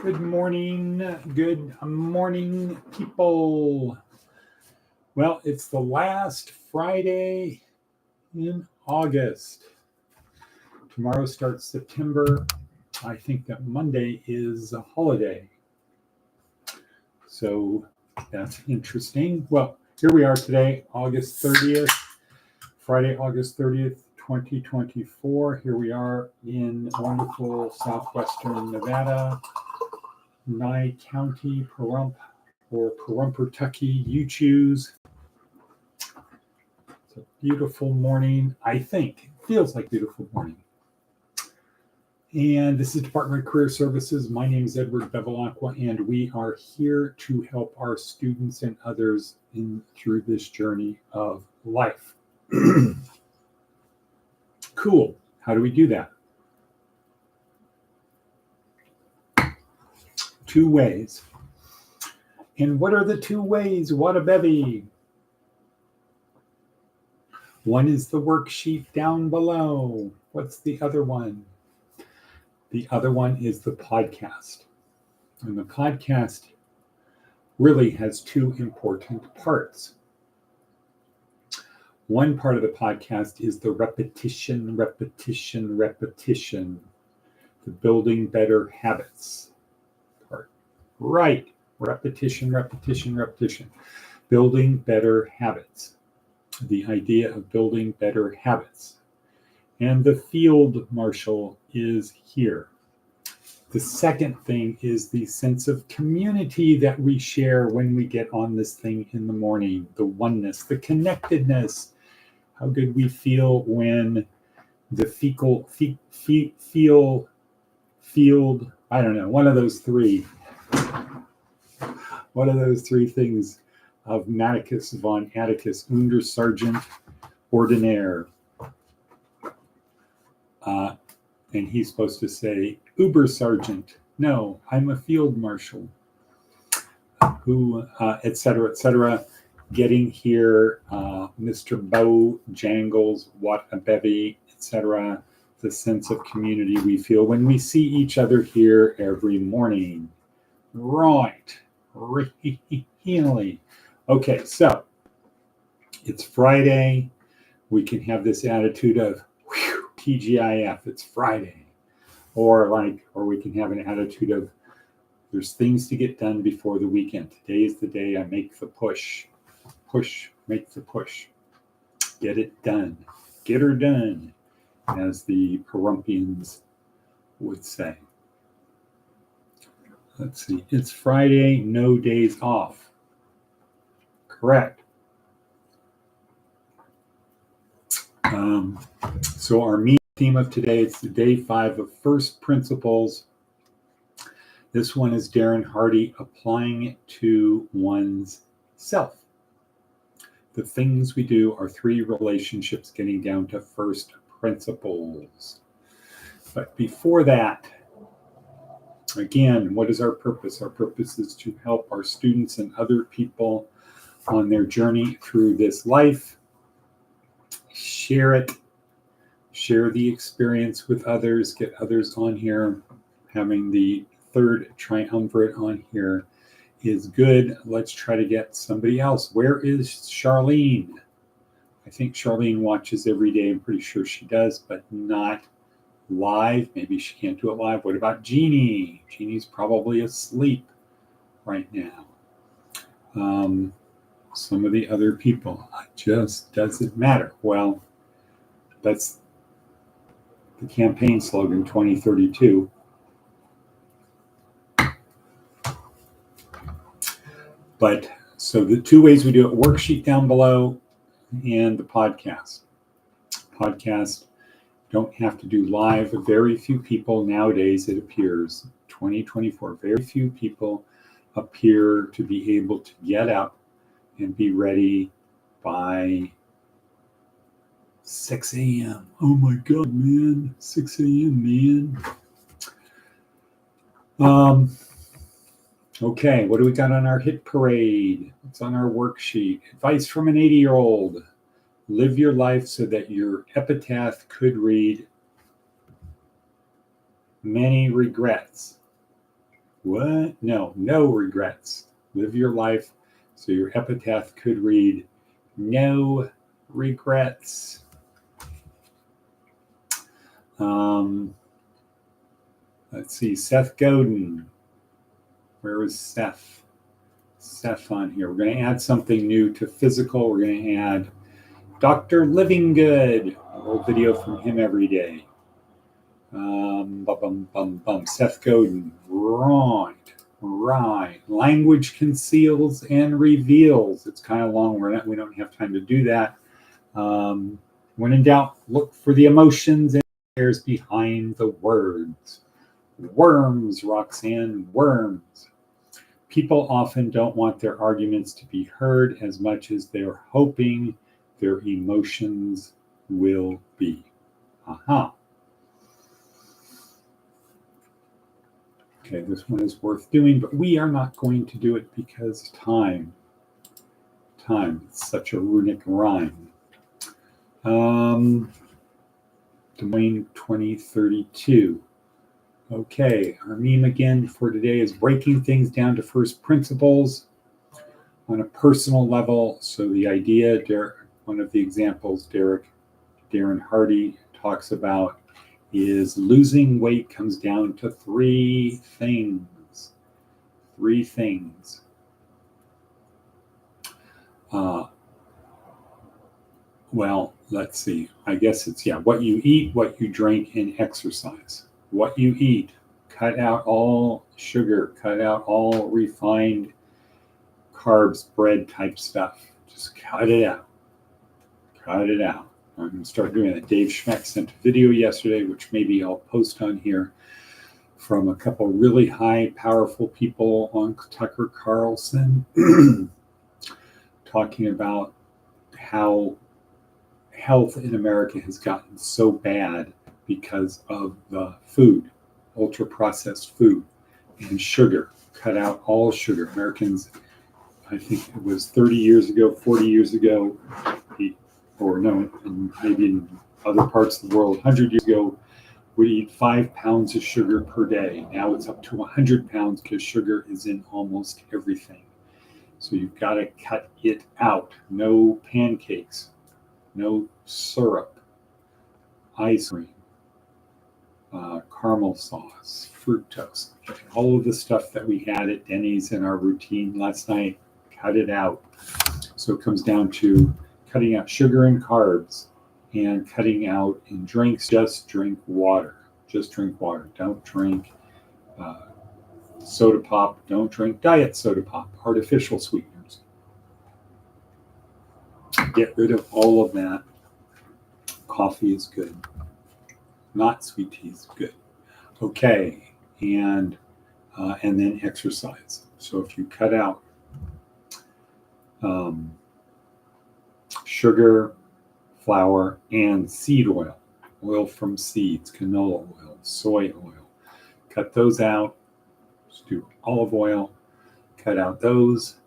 Good morning, people. Well, it's the last Friday in August. Tomorrow starts September. I think that Monday is a holiday. So that's interesting. Well, here we are today, August 30th, Friday, August 30th, 2024. Here we are in wonderful southwestern Nevada. Nye County, Pahrump, or Pahrump-Tucky, you choose. It's a beautiful morning, I think. It feels like a beautiful morning. And this is Department of Career Services. My name is Edward Bevilacqua, and we are here to help our students and others through this journey of life. Cool. How do we do that? Two ways. And what are the two ways? What a bevy. One is the worksheet down below. What's the other one? The other one is the podcast. And the podcast really has two important parts. One part of the podcast is the repetition, the building better habits part. Right. Repetition. Building better habits. The idea of building better habits. And the field marshal is here. The second thing is the sense of community that we share when we get on this thing in the morning. The oneness, the connectedness. How good we feel when the field, I don't know, one of those three things of Maticus von Atticus, Untersergeant Ordinaire. And he's supposed to say, Uber Sergeant. No, I'm a field marshal. Who, et cetera, getting here, Mr. Bo Jangles, what a bevy, etc. The sense of community we feel when we see each other here every morning. Right. Really. Okay, so it's Friday. We can have this attitude of whew, TGIF, it's Friday. Or we can have an attitude of there's things to get done before the weekend. Today is the day I make the push. Make the push. Get it done. Get her done, as the Pahrumpians would say. Let's see. It's Friday, no days off. Correct. So our main theme of today, it's the day 5 of First Principles. This one is Darren Hardy, applying it to one's self. The things we do are 3 relationships getting down to first principles. But before that, again, what is our purpose? Our purpose is to help our students and other people on their journey through this life. Share it. Share the experience with others. Get others on here. Having the third triumvirate on here is good. Let's try to get somebody else. Where is Charlene? I think Charlene watches every day. I'm pretty sure she does, but not live. Maybe she can't do it live. What about Jeannie? Jeannie's probably asleep right now. Some of the other people, it just doesn't matter. Well, that's the campaign slogan 2032. But so the 2 ways we do it, worksheet down below and the podcast. Podcast don't have to do live. Very few people nowadays, it appears, 2024, very few people appear to be able to get up and be ready by 6 a.m. Oh my God, man. 6 a.m., man. Okay, what do we got on our hit parade? What's on our worksheet? Advice from an 80-year-old. Live your life so that your epitaph could read, many regrets. What? No, no regrets. Live your life. So your epitaph could read, no regrets. Let's see, Seth Godin. Where was Seth? Seth on here. We're going to add something new to physical. We're going to add Dr. Livinggood. A little video from him every day. Seth Godin. Right. Language conceals and reveals. It's kind of long. We don't have time to do that. When in doubt, look for the emotions and cares behind the words. Worms, Roxanne, worms. People often don't want their arguments to be heard as much as they're hoping their emotions will be. Aha. Okay, this one is worth doing, but we are not going to do it because time. It's such a runic rhyme. Domain 2032. Okay, our meme again for today is breaking things down to first principles on a personal level. So the idea, one of the examples Darren Hardy talks about is losing weight comes down to three things. Well, let's see. I guess it's, what you eat, what you drink, and exercise. What you eat, cut out all sugar, cut out all refined carbs, bread type stuff. Just cut it out. I'm going to start doing that. Dave Schmeck sent a video yesterday, which maybe I'll post on here, from a couple really high, powerful people on Tucker Carlson talking about how health in America has gotten so bad because of the food, ultra-processed food, and sugar. Cut out all sugar. Americans, I think it was 30 years ago, 40 years ago, or no, and maybe in other parts of the world, 100 years ago, would eat 5 pounds of sugar per day. Now it's up to 100 pounds because sugar is in almost everything. So you've got to cut it out. No pancakes, no syrup, ice cream, caramel sauce, fructose. All of the stuff that we had at Denny's in our routine last night, cut it out. So it comes down to cutting out sugar and carbs and cutting out in drinks. Just drink water. Don't drink soda pop. Don't drink diet soda pop, artificial sweeteners. Get rid of all of that. Coffee is good. Not sweet tea is good. Okay, and then exercise. So if you cut out sugar, flour, and seed oil from seeds, canola oil, soy oil, cut those out. Just do olive oil, cut out those.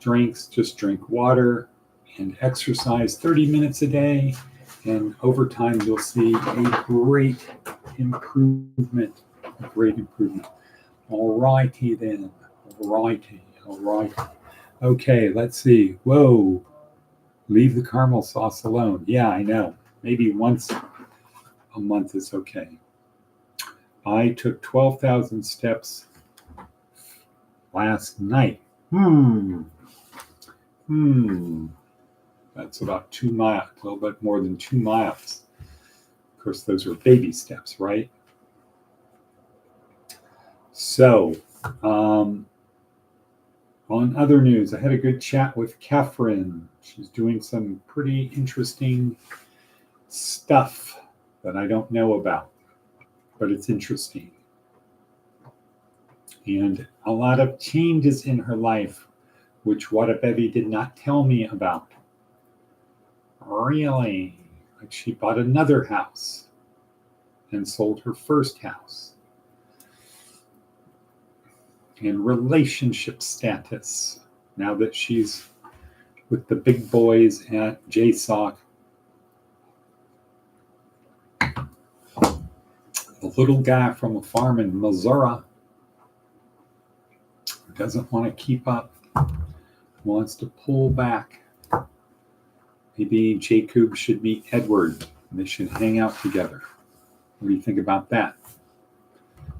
Drinks, just drink water and exercise 30 minutes a day. And over time, you'll see a great improvement. All righty then. All righty. Okay, let's see. Whoa. Leave the caramel sauce alone. Yeah, I know. Maybe once a month is okay. I took 12,000 steps last night. That's about 2 miles, a little bit more than 2 miles. Of course, those are baby steps, right? So, on other news, I had a good chat with Catherine. She's doing some pretty interesting stuff that I don't know about, but it's interesting. And a lot of changes in her life, which Wadabebi did not tell me about. Really? Like she bought another house and sold her first house. And relationship status, now that she's with the big boys at JSOC. A little guy from a farm in Missouri who doesn't want to keep up, wants to pull back. Maybe Jacob should meet Edward. And they should hang out together. What do you think about that?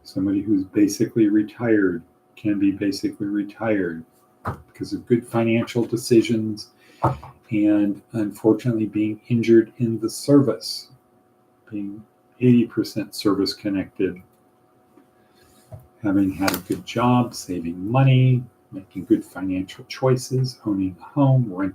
Somebody who's basically retired can be basically retired because of good financial decisions and unfortunately being injured in the service, being 80% service connected, having had a good job, saving money, making good financial choices, owning a home, renting